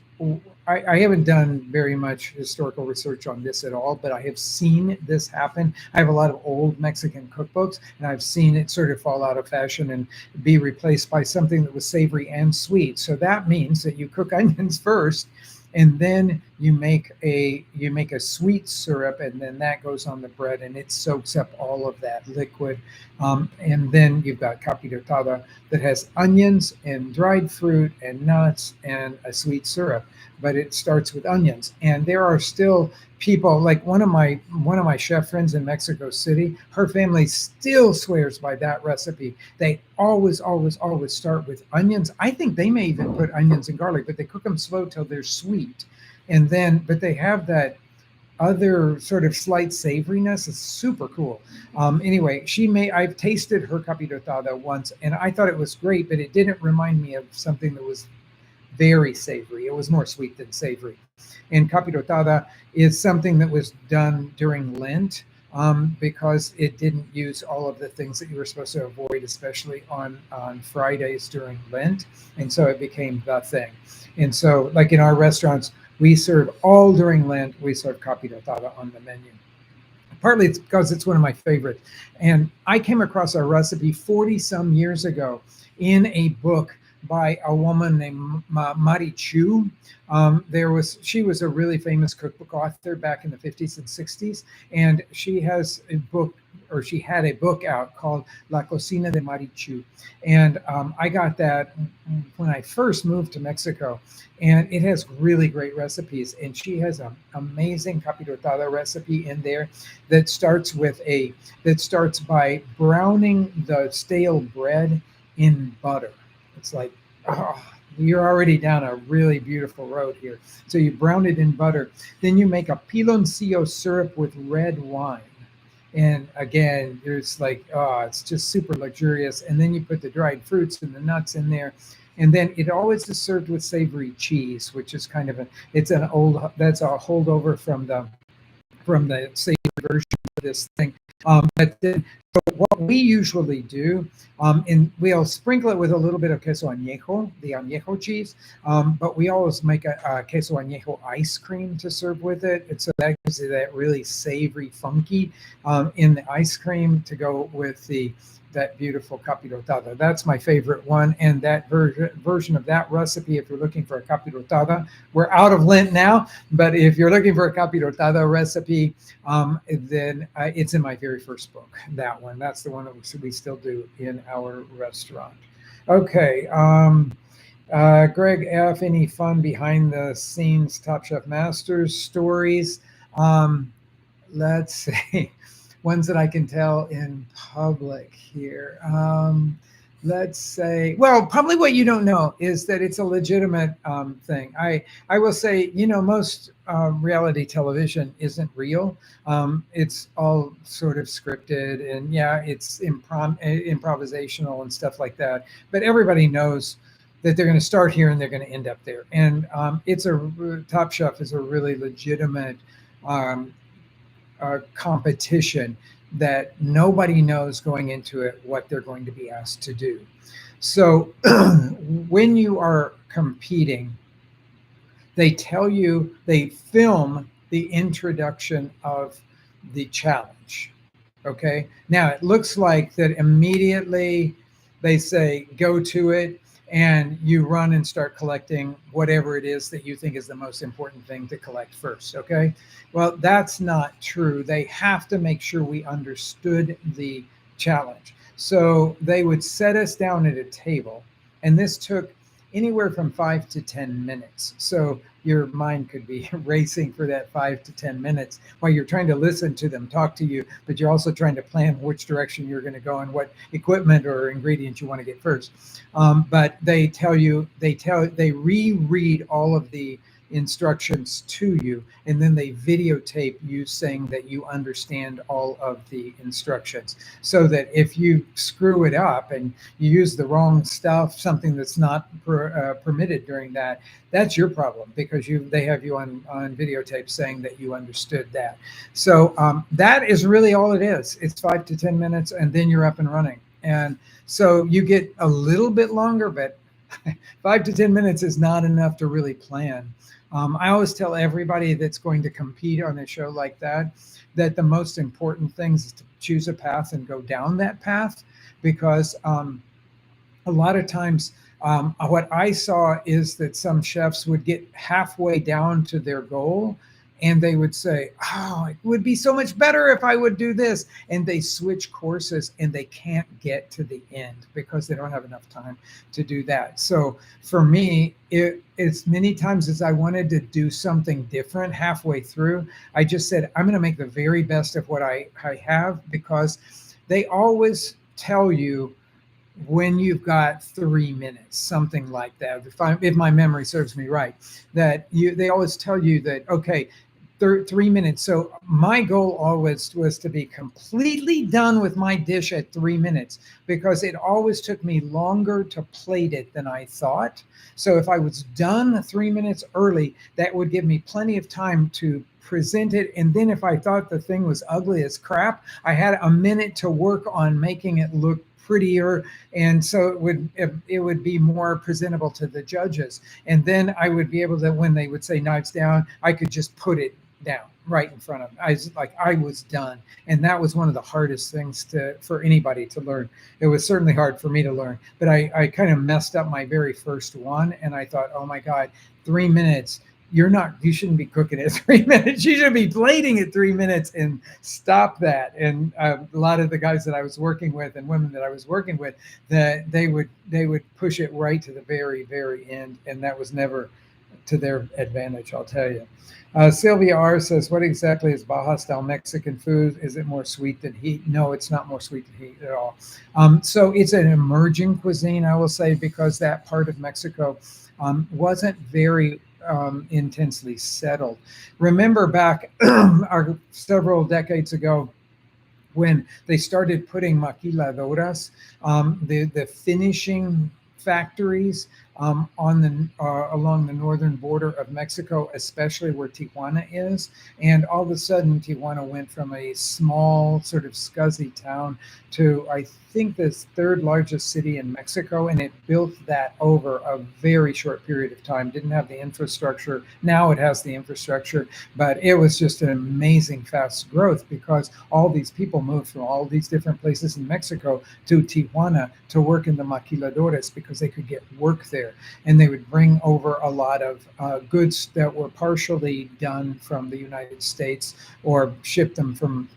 I haven't done very much historical research on this at all, but I have seen this happen. I have a lot of old Mexican cookbooks, and I've seen it sort of fall out of fashion and be replaced by something that was savory and sweet. So that means that you cook onions first, and then you make a sweet syrup, and then that goes on the bread, and it soaks up all of that liquid. And then you've got capirotada that has onions and dried fruit and nuts and a sweet syrup, but it starts with onions. And there are still people like one of my chef friends in Mexico City, her family still swears by that recipe. They always start with onions. I think they may even put onions and garlic, but they cook them slow till they're sweet. And then, but they have that other sort of slight savoriness. It's super cool. Anyway, I've tasted her capirotada once and I thought it was great, but it didn't remind me of something that was very savory. It was more sweet than savory. And capirotada is something that was done during Lent, because it didn't use all of the things that you were supposed to avoid, especially on Fridays during Lent. And so it became the thing. And so, like in our restaurants, we serve all during Lent, we serve capirotada on the menu. Partly it's because it's one of my favorites. And I came across a recipe 40 some years ago in a book by a woman named Mari Chu. She was a really famous cookbook author back in the 50s and 60s, and she has a book, or she had a book out called La Cocina de Mari Chu. And I got that when I first moved to Mexico, and it has really great recipes. And she has an amazing capirotada recipe in there that starts by browning the stale bread in butter. It's like, oh, you're already down a really beautiful road here. So you brown it in butter. Then you make a piloncillo syrup with red wine. And again, there's like, oh, it's just super luxurious. And then you put the dried fruits and the nuts in there. And then it always is served with savory cheese, which is kind of that's a holdover from the savory version of this thing. But then, so what we usually do, and we'll sprinkle it with a little bit of queso añejo, the añejo cheese, but we always make a queso añejo ice cream to serve with it. And so that gives you that really savory, funky in the ice cream to go with that beautiful capirotada. That's my favorite one. And that version of that recipe, if you're looking for a capirotada, we're out of Lent now, but if you're looking for a capirotada recipe, then it's in my very first book, that one. That's the one that we still do in our restaurant. Okay. Greg F., any fun behind the scenes Top Chef Masters stories? Let's see. Ones that I can tell in public here. Let's say, well, probably what you don't know is that it's a legitimate thing. I will say, most reality television isn't real. It's all sort of scripted, and yeah, it's improvisational and stuff like that. But everybody knows that they're going to start here and they're going to end up there. And Top Chef is a really legitimate competition that nobody knows going into it what they're going to be asked to do. So when you are competing, they film the introduction of the challenge. Okay. Now it looks like that immediately they say, go to it. And you run and start collecting whatever it is that you think is the most important thing to collect first, okay? Well, that's not true. They have to make sure we understood the challenge. So they would set us down at a table, and this took anywhere from 5 to 10 minutes. So your mind could be racing for that 5 to 10 minutes while you're trying to listen to them talk to you, but you're also trying to plan which direction you're going to go and what equipment or ingredients you want to get first. But they reread all of the instructions to you, and then they videotape you saying that you understand all of the instructions, so that if you screw it up and you use the wrong stuff, something that's not permitted during that's your problem, because they have you on videotape saying that you understood that. So that is really all it is. It's 5 to 10 minutes, and then you're up and running. And so you get a little bit longer, but 5 to 10 minutes is not enough to really plan. I always tell everybody that's going to compete on a show like that the most important thing is to choose a path and go down that path, because a lot of times what I saw is that some chefs would get halfway down to their goal and they would say, oh, it would be so much better if I would do this. And they switch courses and they can't get to the end because they don't have enough time to do that. So for me, it's many times as I wanted to do something different halfway through, I just said, I'm going to make the very best of what I have, because they always tell you when you've got 3 minutes, something like that. If my memory serves me right, that they always tell you that, okay, 3 minutes. So my goal always was to be completely done with my dish at 3 minutes, because it always took me longer to plate it than I thought. So if I was done 3 minutes early, that would give me plenty of time to present it. And then if I thought the thing was ugly as crap, I had a minute to work on making it look prettier, and so it would be more presentable to the judges. And then I would be able to, when they would say knives down, I could just put it down right in front of them. I was done. And that was one of the hardest things for anybody to learn. It was certainly hard for me to learn, but I kind of messed up my very first one, and I thought, oh my God, 3 minutes. You shouldn't be cooking at 3 minutes. You should be plating at 3 minutes, and stop that. And a lot of the guys that I was working with and women that I was working with, that they would push it right to the very, very end. And that was never to their advantage, I'll tell you. Sylvia R says, what exactly is Baja style Mexican food? Is it more sweet than heat? No, it's not more sweet than heat at all. So it's an emerging cuisine, I will say, because that part of Mexico wasn't very intensely settled. Remember back several decades ago, when they started putting maquiladoras, the finishing factories along the northern border of Mexico, especially where Tijuana is. And all of a sudden, Tijuana went from a small, sort of scuzzy town to, I think, the third largest city in Mexico. And it built that over a very short period of time. Didn't have the infrastructure. Now it has the infrastructure, but it was just an amazing fast growth, because all these people moved from all these different places in Mexico to Tijuana to work in the maquiladoras, because they could get work there. And they would bring over a lot of goods that were partially done from the United States, or ship them from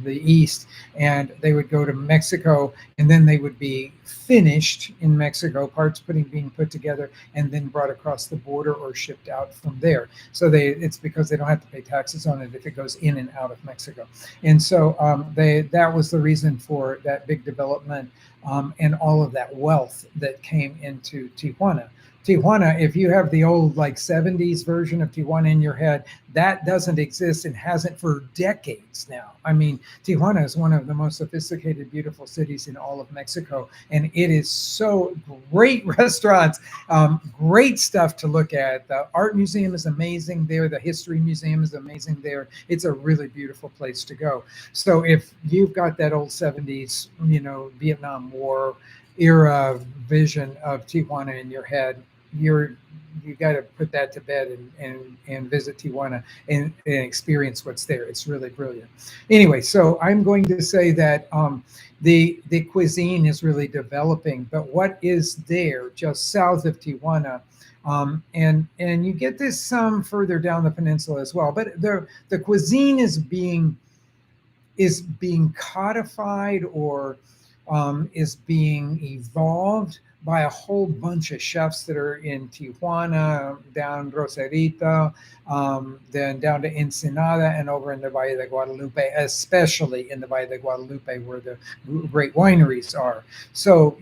the east, and they would go to Mexico, and then they would be finished in Mexico, parts being put together, and then brought across the border or shipped out from there. So it's because they don't have to pay taxes on it if it goes in and out of Mexico. And so that was the reason for that big development, and all of that wealth that came into Tijuana. Tijuana, if you have the old 70s version of Tijuana in your head, that doesn't exist and hasn't for decades now. I mean, Tijuana is one of the most sophisticated, beautiful cities in all of Mexico. And it is so great restaurants, great stuff to look at. The art museum is amazing there. The history museum is amazing there. It's a really beautiful place to go. So if you've got that old 70s, Vietnam War era vision of Tijuana in your head, you got to put that to bed and visit Tijuana and experience what's there. It's really brilliant. Anyway, so I'm going to say that the cuisine is really developing, but what is there just south of Tijuana, and you get this some further down the peninsula as well, but the cuisine is being codified, or is being evolved by a whole bunch of chefs that are in Tijuana, down Rosarito, then down to Ensenada, and over in the Valle de Guadalupe, especially in the Valle de Guadalupe, where the great wineries are. So,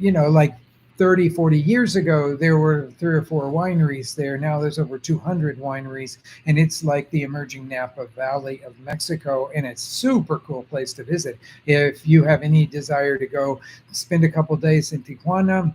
30, 40 years ago, there were 3 or 4 wineries there. Now there's over 200 wineries, and it's like the emerging Napa Valley of Mexico, and it's a super cool place to visit. If you have any desire to go spend a couple days in Tijuana,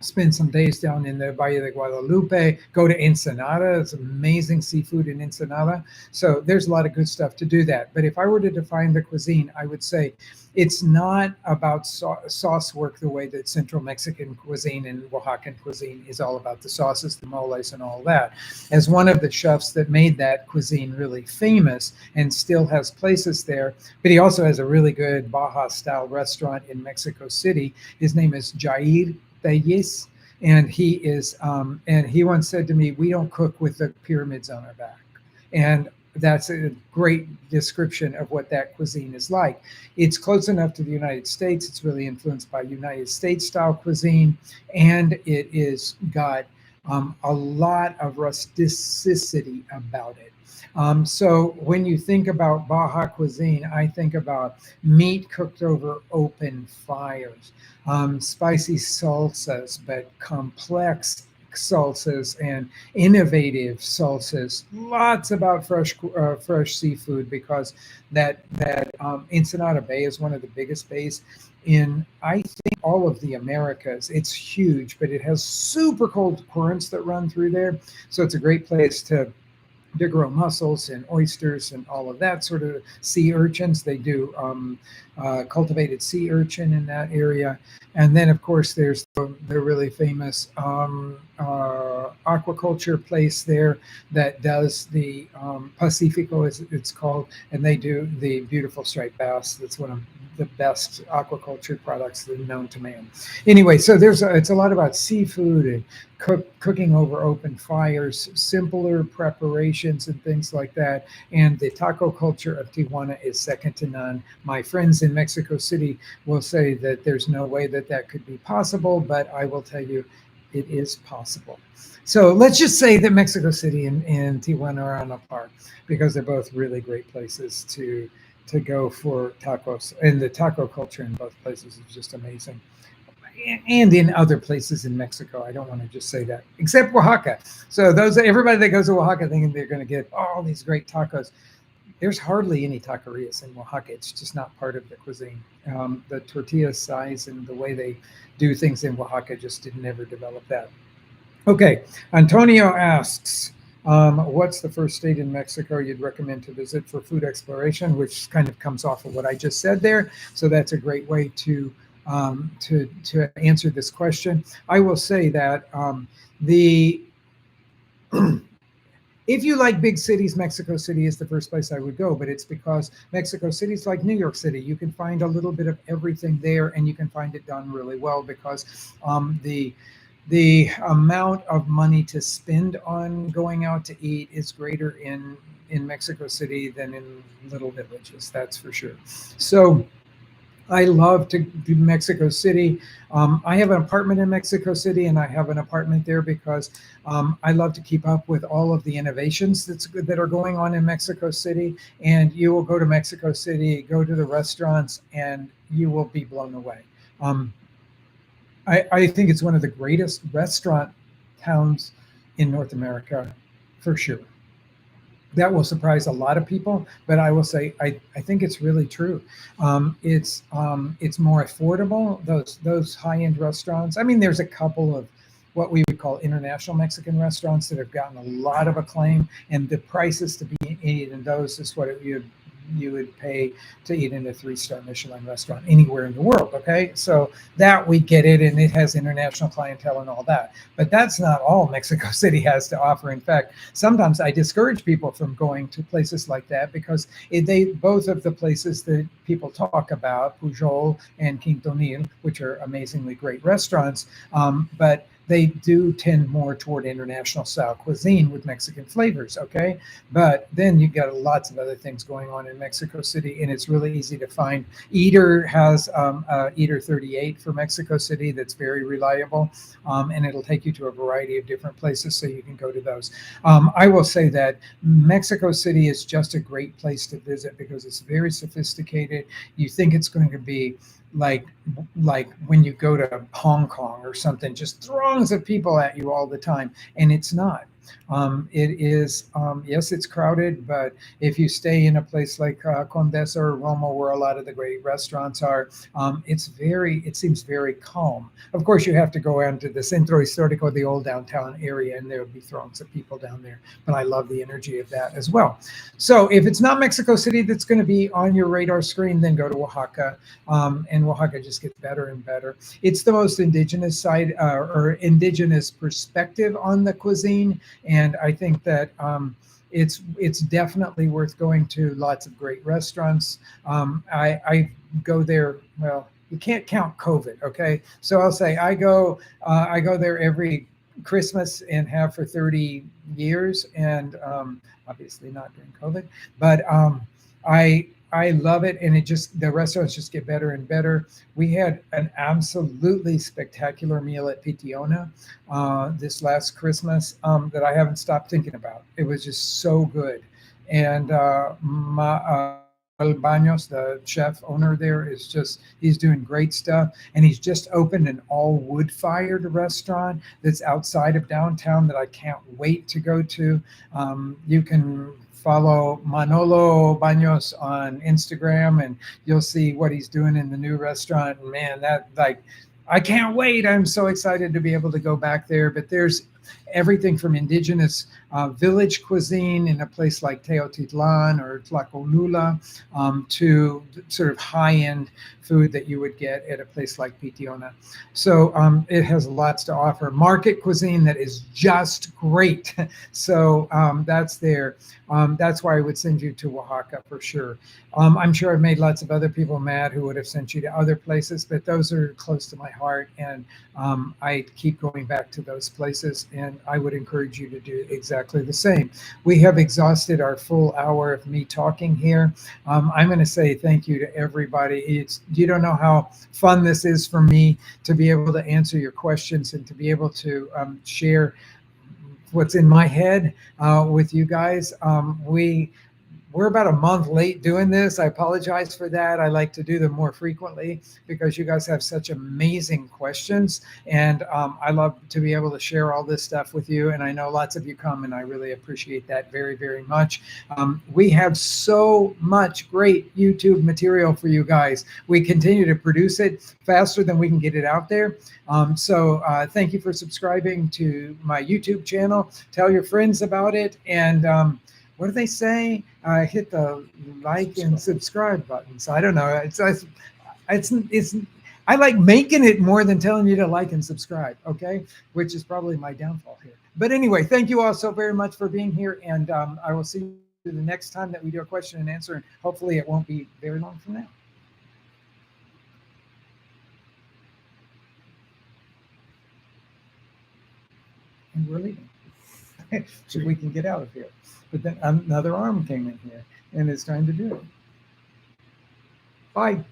spend some days down in the Valle de Guadalupe, go to Ensenada. It's amazing seafood in Ensenada. So there's a lot of good stuff to do that. But if I were to define the cuisine, I would say it's not about sauce work the way that Central Mexican cuisine and Oaxacan cuisine is all about the sauces, the moles, and all that. As one of the chefs that made that cuisine really famous and still has places there, but he also has a really good Baja-style restaurant in Mexico City. His name is Jair, and he is and he once said to me, we don't cook with the pyramids on our back. And that's a great description of what that cuisine is like. It's close enough to the United States. It's really influenced by United States style cuisine, and it is got a lot of rusticity about it. So when you think about Baja cuisine, I think about meat cooked over open fires, spicy salsas, but complex salsas and innovative salsas. Lots about fresh seafood, because that Ensenada Bay is one of the biggest bays in, I think, all of the Americas. It's huge, but it has super cold currents that run through there, so it's a great place to grow mussels and oysters and all of that sort of sea urchins. They do cultivated sea urchin in that area. And then, of course, there's the really famous aquaculture place there that does the Pacifico, as it's called, and they do the beautiful striped bass. That's one of the best aquaculture products that are known to man. Anyway, so it's a lot about seafood and cooking over open fires, simpler preparations and things like that. And the taco culture of Tijuana is second to none. My friends in Mexico City will say that there's no way that that could be possible, but I will tell you it is possible. So let's just say that Mexico City and Tijuana are on a par, because they're both really great places to go for tacos. And the taco culture in both places is just amazing. And in other places in Mexico. I don't want to just say that, except Oaxaca. So everybody that goes to Oaxaca thinking they're going to get all these great tacos. There's hardly any taquerias in Oaxaca. It's just not part of the cuisine. The tortilla size and the way they do things in Oaxaca just didn't ever develop that. Okay, Antonio asks, what's the first state in Mexico you'd recommend to visit for food exploration, which kind of comes off of what I just said there. So that's a great way to answer this question. I will say that if you like big cities, Mexico City is the first place I would go, but it's because Mexico City is like New York City. You can find a little bit of everything there, and you can find it done really well, because the amount of money to spend on going out to eat is greater in Mexico City than in little villages, that's for sure. So I love to do Mexico City. I have an apartment in Mexico City, and I have an apartment there because I love to keep up with all of the innovations that are going on in Mexico City. And you will go to Mexico City, go to the restaurants, and you will be blown away. I think it's one of the greatest restaurant towns in North America, for sure. That will surprise a lot of people, but I will say I think it's really true. It's more affordable. Those high-end restaurants. I mean, there's a couple of what we would call international Mexican restaurants that have gotten a lot of acclaim, and the prices to be eaten in those is what you would pay to eat in a 3-star Michelin restaurant anywhere in the world. Okay, so that we get it, and it has international clientele and all that. But that's not all Mexico City has to offer. In fact, sometimes I discourage people from going to places like that, because both of the places that people talk about, Pujol and Quintonil, which are amazingly great restaurants, but they do tend more toward international style cuisine with Mexican flavors, okay? But then you've got lots of other things going on in Mexico City, and it's really easy to find. Eater has Eater 38 for Mexico City that's very reliable, and it'll take you to a variety of different places, so you can go to those. I will say that Mexico City is just a great place to visit because it's very sophisticated. You think it's going to be like when you go to Hong Kong or something, just throngs of people at you all the time, and it's not. It is, yes, it's crowded, but if you stay in a place like Condesa or Roma, where a lot of the great restaurants are, it seems very calm. Of course, you have to go out to the Centro Histórico, the old downtown area, and there will be throngs of people down there. But I love the energy of that as well. So if it's not Mexico City that's going to be on your radar screen, then go to Oaxaca, and Oaxaca just gets better and better. It's the most indigenous side or indigenous perspective on the cuisine. And I think that it's definitely worth going to. Lots of great restaurants. I go there. Well, you can't count COVID, okay? So I'll say I go there every Christmas and have for 30 years, and obviously not during COVID, but I love it, and it just the restaurants just get better and better. We had an absolutely spectacular meal at Pitiona this last Christmas that I haven't stopped thinking about. It was just so good, and Baños, the chef owner there, is just he's doing great stuff, and he's just opened an all wood fired restaurant that's outside of downtown that I can't wait to go to. You can follow Manolo Baños on Instagram, and you'll see what he's doing in the new restaurant. And man, that like I can't wait. I'm so excited to be able to go back there. But there's everything from indigenous village cuisine in a place like Teotitlan or Tlacolula to sort of high-end food that you would get at a place like Pitiona. So it has lots to offer. Market cuisine that is just great. So that's there. That's why I would send you to Oaxaca for sure. I'm sure I've made lots of other people mad who would have sent you to other places, but those are close to my heart, and I keep going back to those places, and I would encourage you to do exactly the same. We have exhausted our full hour of me talking here. I'm going to say thank you to everybody. You don't know how fun this is for me to be able to answer your questions and to be able to share what's in my head with you guys. We're about a month late doing this. I apologize for that. I like to do them more frequently because you guys have such amazing questions. And I love to be able to share all this stuff with you. And I know lots of you come, and I really appreciate that very, very much. We have so much great YouTube material for you guys. We continue to produce it faster than we can get it out there. So thank you for subscribing to my YouTube channel. Tell your friends about it. And what do they say? Hit the like and subscribe buttons. I don't know. It's I like making it more than telling you to like and subscribe. Okay, which is probably my downfall here. But anyway, thank you all so very much for being here, and I will see you the next time that we do a question and answer, and hopefully it won't be very long from now. And we're leaving. So we can get out of here. But then another arm came in here, and it's time to do it. Bye.